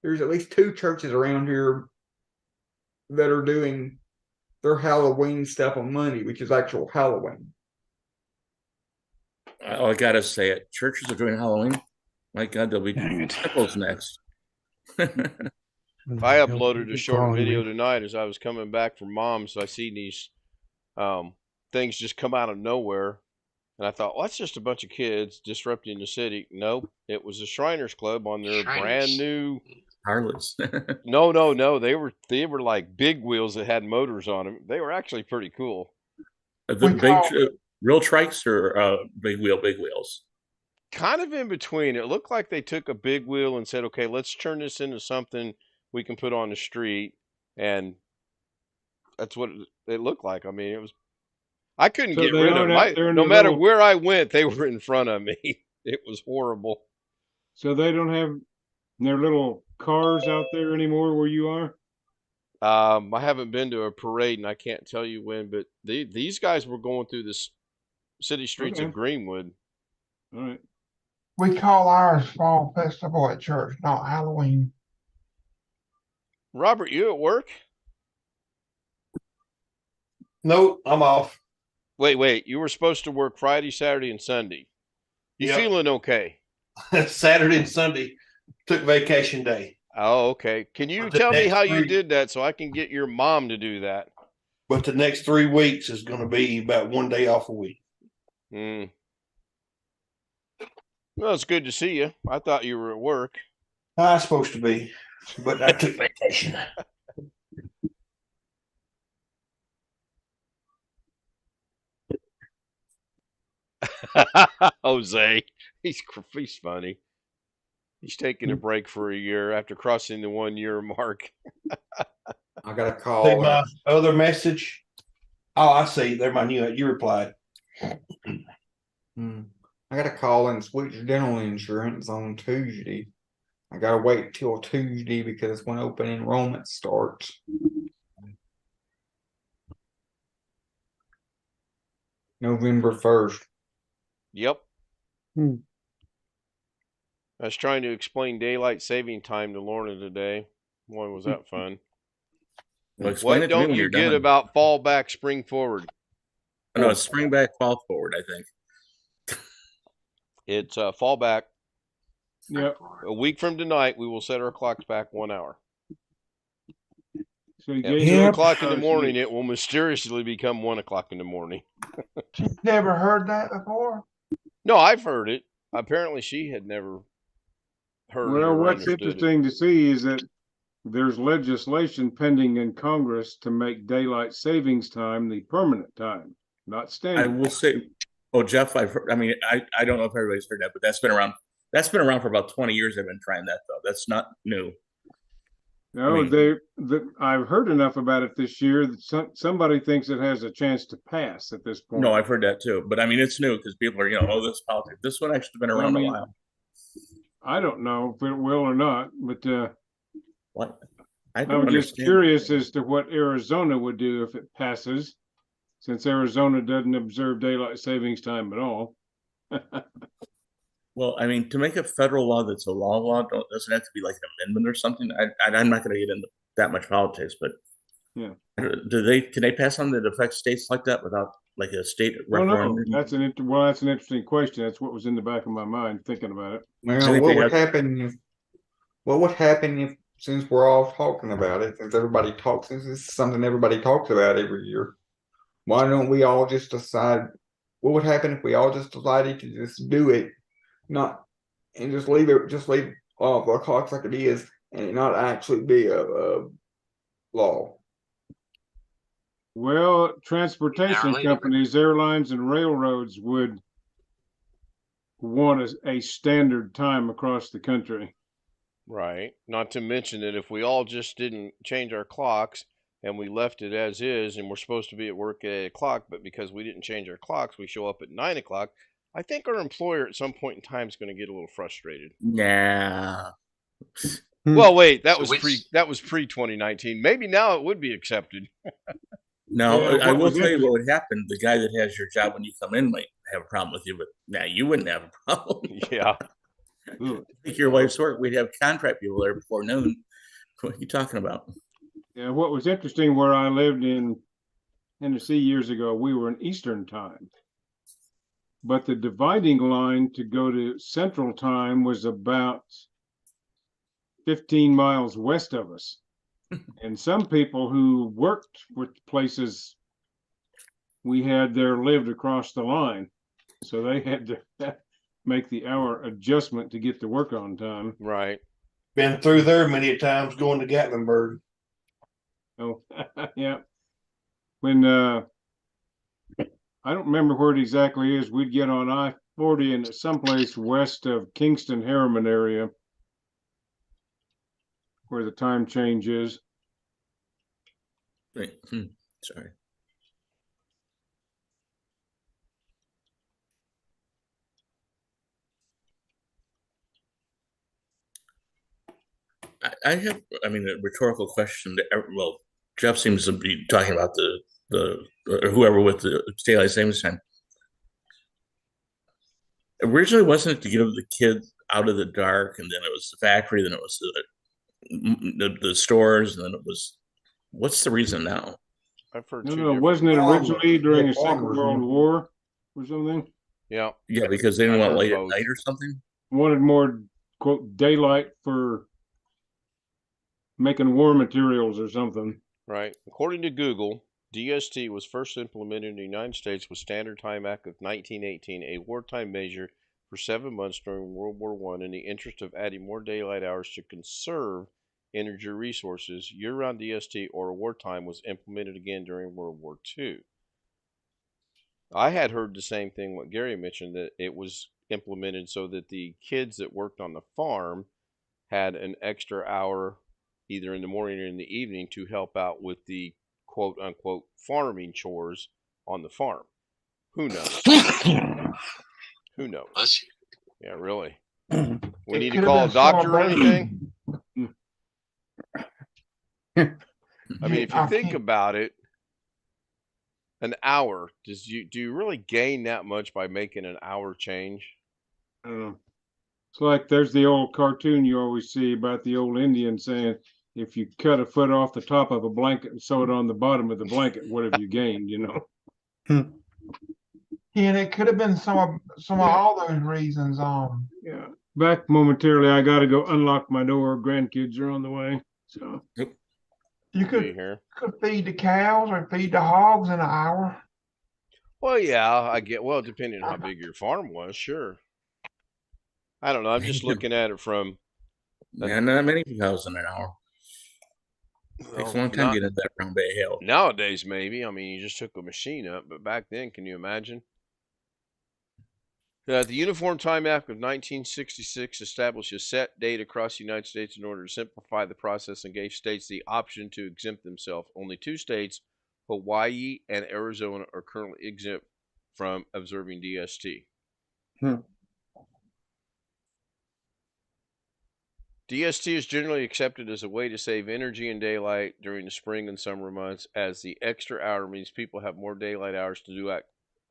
there's at least 2 churches around here that are doing their Halloween stuff on Monday, which is actual Halloween. I gotta say it. Churches are doing Halloween. My God, there'll be Dang it. temples next. I uploaded a short video tonight as I was coming back from Mom's. I seen these things just come out of nowhere. And I thought, well, that's just a bunch of kids disrupting the city. Nope. It was the Shriners Club on their brand new Harlots. No. They were like big wheels that had motors on them. They were actually pretty cool. The real trikes or big wheels? Kind of in between. It looked like they took a big wheel and said, okay, let's turn this into something we can put on the street. And that's what it looked like. I mean, I couldn't get rid of them. No matter where I went, they were in front of me. It was horrible. So they don't have their little cars out there anymore where you are? I haven't been to a parade, and I can't tell you when, but these guys were going through the city streets of Greenwood. All right. We call ours Fall Festival at church, not Halloween. Robert, you at work? Nope, I'm off. Wait. You were supposed to work Friday, Saturday, and Sunday. You feeling okay? Saturday and Sunday took vacation day. Oh, okay. Can you tell me how you did that so I can get your mom to do that? But the next 3 weeks is going to be about 1 day off a week. Well, it's good to see you. I thought you were at work. I was supposed to be, but I took vacation. Jose, he's funny. He's taking a break for a year after crossing the 1 year mark. I got a call. See my other message. Oh, I see. They're my new. You replied. I got a call and switch dental insurance on Tuesday. I gotta wait till Tuesday because it's when open enrollment starts. November 1st. Yep. I was trying to explain daylight saving time to Lorna today. Boy, was that fun. Well, what don't you get about fall back, spring forward? No, it's spring back, fall forward, I think. It's fall back. Yep. A week from tonight, we will set our clocks back 1 hour. So at 2 o'clock in the morning, it will mysteriously become 1 o'clock in the morning. She's never heard that before? No, I've heard it. Apparently, she had never heard it. Well, what's interesting to see is that there's legislation pending in Congress to make daylight savings time the permanent time, not standard. I will say, Jeff, I've heard, I don't know if everybody's heard that, but that's been around. That's been around for about 20 years. They've been trying that, though. That's not new. No, I've heard enough about it this year that somebody thinks it has a chance to pass at this point. No, I've heard that too. But I mean, it's new because people are, this politics. This one actually been around a while. I don't know if it will or not, but what? I'm just curious as to what Arizona would do if it passes, since Arizona doesn't observe daylight savings time at all. Well, I mean, to make a federal law that's a law doesn't have to be like an amendment or something. I'm not going to get into that much politics, but yeah, can they pass on that affects states like that without like a state referendum? No, that's an interesting question. That's what was in the back of my mind thinking about it. Well, what would happen if since we're all talking about it, since everybody talks, this is something everybody talks about every year. Why don't we all just decide what would happen if we all just decided to just do it? Just leave the clocks like it is, and it not actually be a law. Well, transportation companies, airlines, and railroads would want a standard time across the country. Right. Not to mention that if we all just didn't change our clocks and we left it as is, and we're supposed to be at work at 8 o'clock, but because we didn't change our clocks, we show up at 9 o'clock. I think our employer at some point in time is going to get a little frustrated. Yeah. Well, wait, that was pre 2019. Maybe now it would be accepted. No, I will tell you what would happen. The guy that has your job when you come in might have a problem with you, but now you wouldn't have a problem. Yeah. Take your wife's work. We'd have contract people there before noon. What are you talking about? Yeah, what was interesting where I lived in Tennessee years ago, we were in Eastern time. but the dividing line to go to Central Time was about 15 miles west of us. And some people who worked with places we had there lived across the line. So they had to make the hour adjustment to get to work on time. Right. Been through there many times going to Gatlinburg. Oh, yeah. When I don't remember where it exactly is, we'd get on I-40 and someplace west of Kingston, Harriman area, where the time change is. Wait, sorry. I have, I mean, a rhetorical question. Well, Jeff seems to be talking about the or whoever with the daylight savings time. Originally, wasn't it to get the kids out of the dark, and then it was the factory, then it was the stores, and then it was. What's the reason now? I've heard No, two no, different. wasn't it originally during the Second farmers, World yeah. War or something? Yeah. Yeah, because they didn't I want heard late both. at night or something. Wanted more, quote, daylight for making war materials or something. Right. According to Google, DST was first implemented in the United States with Standard Time Act of 1918, a wartime measure for 7 months during World War I in the interest of adding more daylight hours to conserve energy resources. Year-round DST or wartime was implemented again during World War II. I had heard the same thing what Gary mentioned, that it was implemented so that the kids that worked on the farm had an extra hour either in the morning or in the evening to help out with the quote unquote farming chores on the farm. Who knows? Who knows? Bless you. Yeah, really. We It need to could have call a been doctor or celebration. anything? I mean, if you I think can't- about it, an hour, do you really gain that much by making an hour change? I don't know. It's like there's the old cartoon you always see about the old Indian saying, if you cut a foot off the top of a blanket and sew it on the bottom of the blanket, what have you gained, you know? And it could have been some of all those reasons. Yeah. Back momentarily, I got to go unlock my door. Grandkids are on the way. So You Be could here. feed the cows or feed the hogs in an hour. Well, yeah, I get. Well, depending on how big your farm was, sure. I don't know. I'm just looking at it from. Yeah, not many cows in an hour. Takes a long time Not getting that brown bay hill. nowadays, maybe. I mean, you just took a machine up, but back then, can you imagine? The Uniform Time Act of 1966 established a set date across the United States in order to simplify the process and gave states the option to exempt themselves. Only 2 states, Hawaii and Arizona, are currently exempt from observing DST. DST is generally accepted as a way to save energy and daylight during the spring and summer months, as the extra hour means people have more daylight hours to do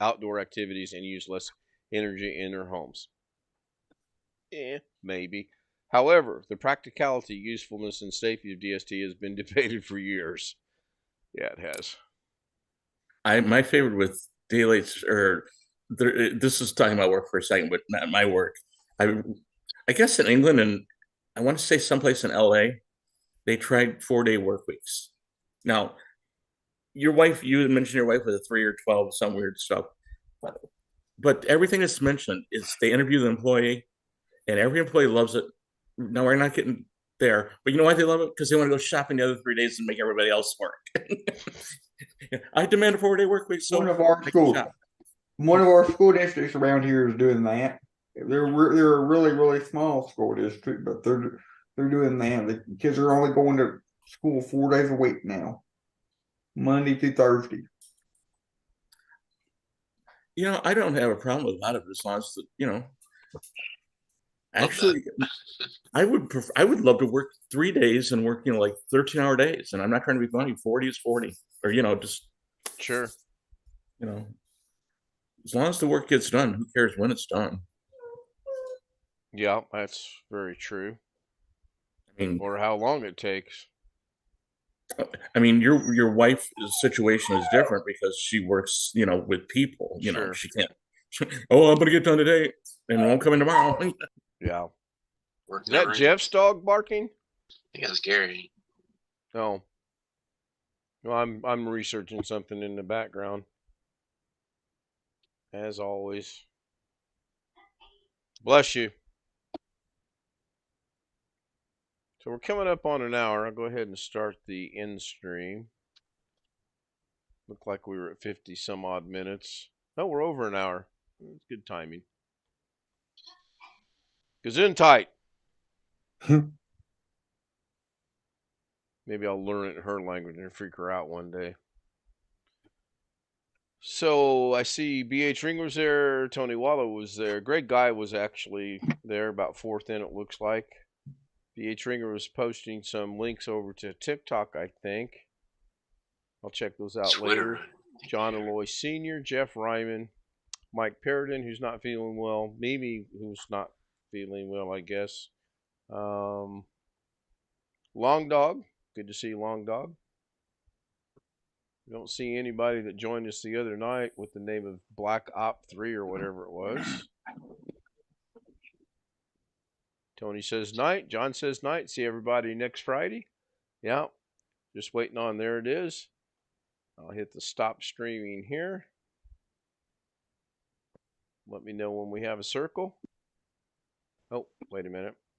outdoor activities and use less energy in their homes. Maybe. However, the practicality, usefulness, and safety of DST has been debated for years. Yeah, it has. My favorite with daylights, or this is talking about work for a second, but not my work. I guess in England, and I want to say someplace in LA, they tried 4-day work weeks. Now, your wife, you mentioned your wife with a 3 or 12, some weird stuff. But everything that's mentioned is they interview the employee, and every employee loves it. Now, we're not getting there, but you know why they love it? Because they want to go shopping the other 3 days and make everybody else work. I demand a 4-day work week. So One of our school districts around here is doing that. They're a really small school district, but they're doing that. The kids are only going to school 4 days a week now, Monday through Thursday. You know, I don't have a problem with a lot of it as long as actually, I would love to work 3 days and work, like 13-hour days. And I'm not trying to be funny. 40 is 40, or, just. Sure. As long as the work gets done, who cares when it's done? Yeah, that's very true. I mean, or how long it takes. I mean, your wife's situation is different because she works, with people. Sure. She can't Oh, I'm gonna get done today and won't come in tomorrow. Yeah. Work Is that never Jeff's ends. dog barking? I think that's Gary. No. No, I'm researching something in the background. As always. Bless you. So we're coming up on an hour. I'll go ahead and start the end stream. Looked like we were at 50 some odd minutes. Oh, we're over an hour. It's good timing. Gesundheit. Maybe I'll learn it in her language and freak her out one day. So I see BH Ring was there. Tony Wallow was there. Greg Guy was actually there, about fourth in, it looks like. BH Ringer was posting some links over to TikTok, I think. I'll check those out Twitter. later. John Aloy Sr., Jeff Ryman, Mike Perrodin, who's not feeling well, Mimi, who's not feeling well, I guess. Long Dog, good to see Long Dog. Don't see anybody that joined us the other night with the name of Black Op 3 or whatever it was. Tony says night. John says night. See everybody next Friday. Yeah, just waiting on, there it is. I'll hit the stop streaming here. Let me know when we have a circle. Oh, wait a minute.